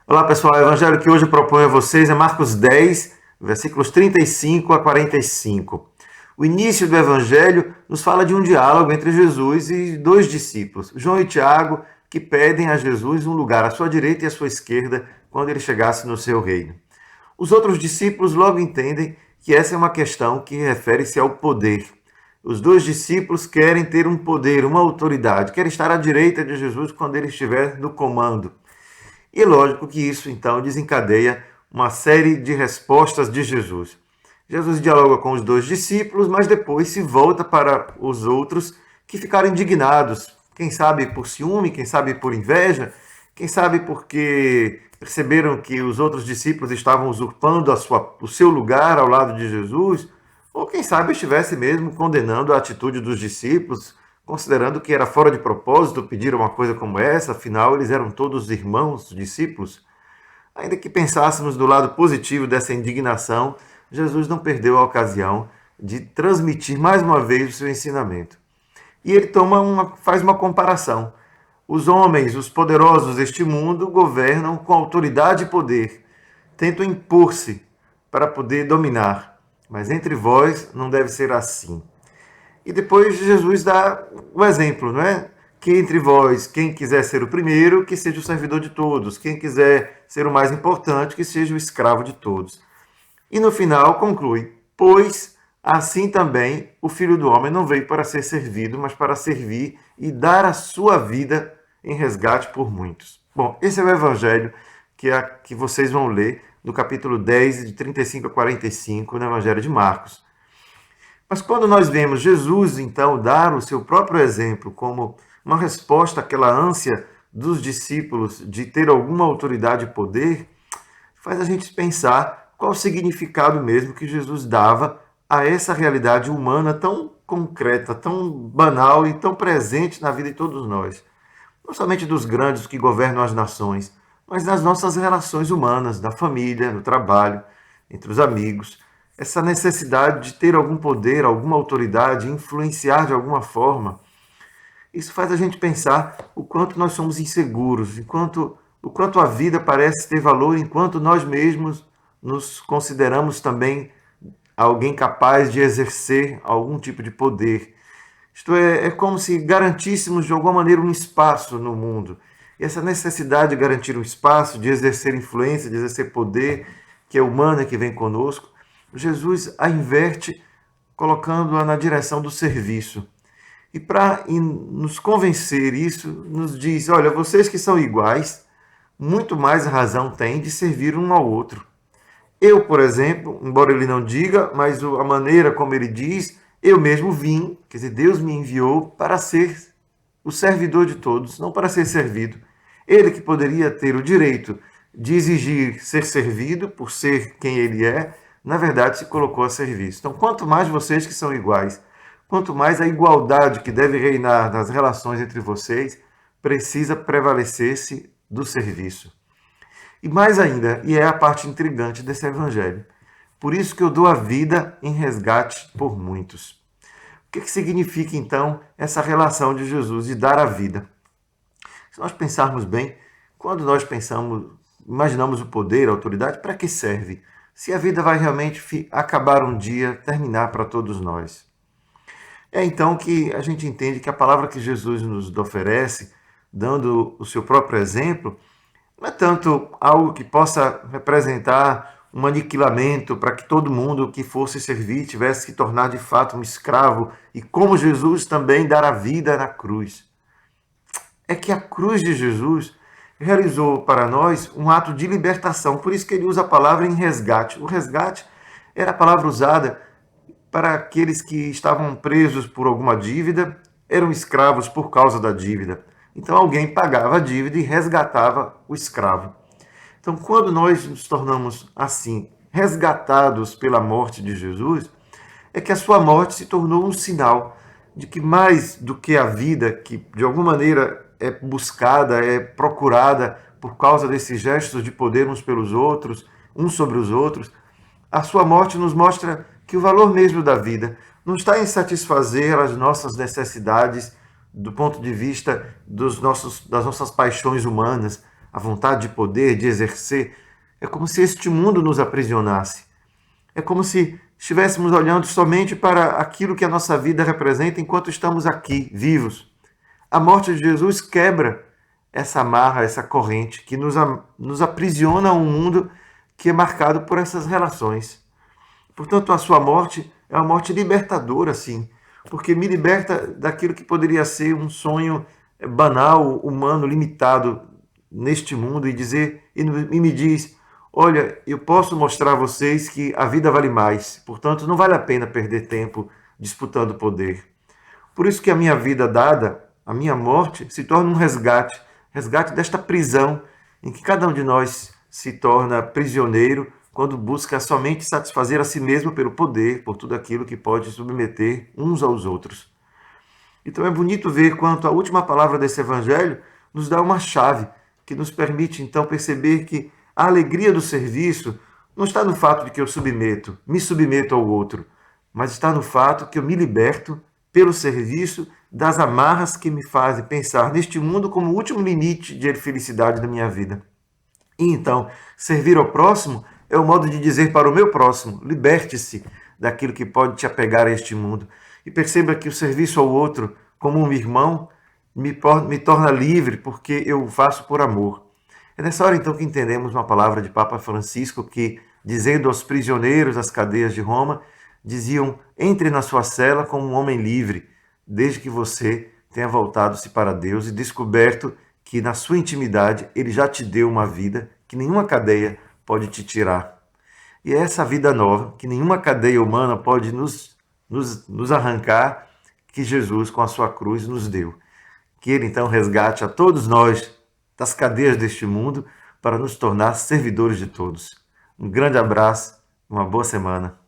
Olá pessoal, o evangelho que hoje eu proponho a vocês é Marcos 10, versículos 35 a 45. O início do evangelho nos fala de um diálogo entre Jesus e dois discípulos, João e Tiago, que pedem a Jesus um lugar à sua direita e à sua esquerda quando ele chegasse no seu reino. Os outros discípulos logo entendem que essa é uma questão que refere-se ao poder. Os dois discípulos querem ter um poder, uma autoridade, querem estar à direita de Jesus quando ele estiver no comando. E é lógico que isso então desencadeia uma série de respostas de Jesus. Jesus dialoga com os dois discípulos, mas depois se volta para os outros que ficaram indignados, quem sabe por ciúme, quem sabe por inveja, quem sabe porque perceberam que os outros discípulos estavam usurpando o seu lugar ao lado de Jesus, ou quem sabe estivesse mesmo condenando a atitude dos discípulos, considerando que era fora de propósito pedir uma coisa como essa, afinal eles eram todos irmãos, discípulos. Ainda que pensássemos do lado positivo dessa indignação, Jesus não perdeu a ocasião de transmitir mais uma vez o seu ensinamento. E ele faz uma comparação. Os homens, os poderosos deste mundo, governam com autoridade e poder, tentam impor-se para poder dominar. Mas entre vós não deve ser assim. E depois Jesus dá o exemplo, não é? Que entre vós, quem quiser ser o primeiro, que seja o servidor de todos. Quem quiser ser o mais importante, que seja o escravo de todos. E no final conclui: pois assim também o Filho do Homem não veio para ser servido, mas para servir e dar a sua vida em resgate por muitos. Bom, esse é o Evangelho que vocês vão ler no capítulo 10, de 35 a 45, no Evangelho de Marcos. Mas quando nós vemos Jesus, então, dar o seu próprio exemplo como uma resposta àquela ânsia dos discípulos de ter alguma autoridade e poder, faz a gente pensar qual o significado mesmo que Jesus dava a essa realidade humana tão concreta, tão banal e tão presente na vida de todos nós. Não somente dos grandes que governam as nações, mas nas nossas relações humanas, na família, no trabalho, entre os amigos. Essa necessidade de ter algum poder, alguma autoridade, influenciar de alguma forma. Isso faz a gente pensar o quanto nós somos inseguros, o quanto a vida parece ter valor enquanto nós mesmos nos consideramos também alguém capaz de exercer algum tipo de poder. Isto é como se garantíssemos de alguma maneira um espaço no mundo. E essa necessidade de garantir um espaço, de exercer influência, de exercer poder, que é humana, que vem conosco, Jesus a inverte colocando-a na direção do serviço. E para nos convencer isso, nos diz, olha, vocês que são iguais, muito mais razão têm de servir um ao outro. Eu, por exemplo, embora ele não diga, mas a maneira como ele diz, eu mesmo vim, quer dizer, Deus me enviou para ser o servidor de todos, não para ser servido. Ele que poderia ter o direito de exigir ser servido por ser quem ele é, na verdade se colocou a serviço. Então, quanto mais vocês que são iguais, quanto mais a igualdade que deve reinar nas relações entre vocês, precisa prevalecer-se do serviço. E mais ainda, e é a parte intrigante desse evangelho, por isso que eu dou a vida em resgate por muitos. O que significa, então, essa relação de Jesus de dar a vida? Se nós pensarmos bem, quando nós imaginamos o poder, a autoridade, para que serve? Se a vida vai realmente acabar um dia, terminar para todos nós. É então que a gente entende que a palavra que Jesus nos oferece, dando o seu próprio exemplo, não é tanto algo que possa representar um aniquilamento para que todo mundo que fosse servir tivesse que tornar de fato um escravo e como Jesus também dar a vida na cruz. É que a cruz de Jesus realizou para nós um ato de libertação, por isso que ele usa a palavra em resgate. O resgate era a palavra usada para aqueles que estavam presos por alguma dívida, eram escravos por causa da dívida. Então alguém pagava a dívida e resgatava o escravo. Então, quando nós nos tornamos assim, resgatados pela morte de Jesus, é que a sua morte se tornou um sinal de que mais do que a vida, que de alguma maneira é buscada, é procurada por causa desses gestos de poder uns pelos outros, uns sobre os outros, a sua morte nos mostra que o valor mesmo da vida não está em satisfazer as nossas necessidades do ponto de vista das nossas paixões humanas, a vontade de poder, de exercer. É como se este mundo nos aprisionasse. É como se estivéssemos olhando somente para aquilo que a nossa vida representa enquanto estamos aqui, vivos. A morte de Jesus quebra essa amarra, essa corrente que nos aprisiona a um mundo que é marcado por essas relações. Portanto, a sua morte é uma morte libertadora, sim, porque me liberta daquilo que poderia ser um sonho banal, humano, limitado neste mundo e me diz: olha, eu posso mostrar a vocês que a vida vale mais, portanto, não vale a pena perder tempo disputando poder. Por isso que a minha vida dada, a minha morte, se torna um resgate, resgate desta prisão em que cada um de nós se torna prisioneiro quando busca somente satisfazer a si mesmo pelo poder, por tudo aquilo que pode submeter uns aos outros. Então é bonito ver quanto a última palavra desse evangelho nos dá uma chave que nos permite então perceber que a alegria do serviço não está no fato de que eu me submeto ao outro, mas está no fato que eu me liberto pelo serviço das amarras que me fazem pensar neste mundo como o último limite de felicidade da minha vida. E então, servir ao próximo é o modo de dizer para o meu próximo: liberte-se daquilo que pode te apegar a este mundo. E perceba que o serviço ao outro, como um irmão, me torna livre porque eu o faço por amor. É nessa hora então que entendemos uma palavra de Papa Francisco que, dizendo aos prisioneiros das cadeias de Roma, diziam: entre na sua cela como um homem livre, desde que você tenha voltado-se para Deus e descoberto que na sua intimidade ele já te deu uma vida que nenhuma cadeia pode te tirar. E é essa vida nova, que nenhuma cadeia humana pode nos arrancar, que Jesus, com a sua cruz, nos deu. Que ele então resgate a todos nós das cadeias deste mundo para nos tornar servidores de todos. Um grande abraço, uma boa semana.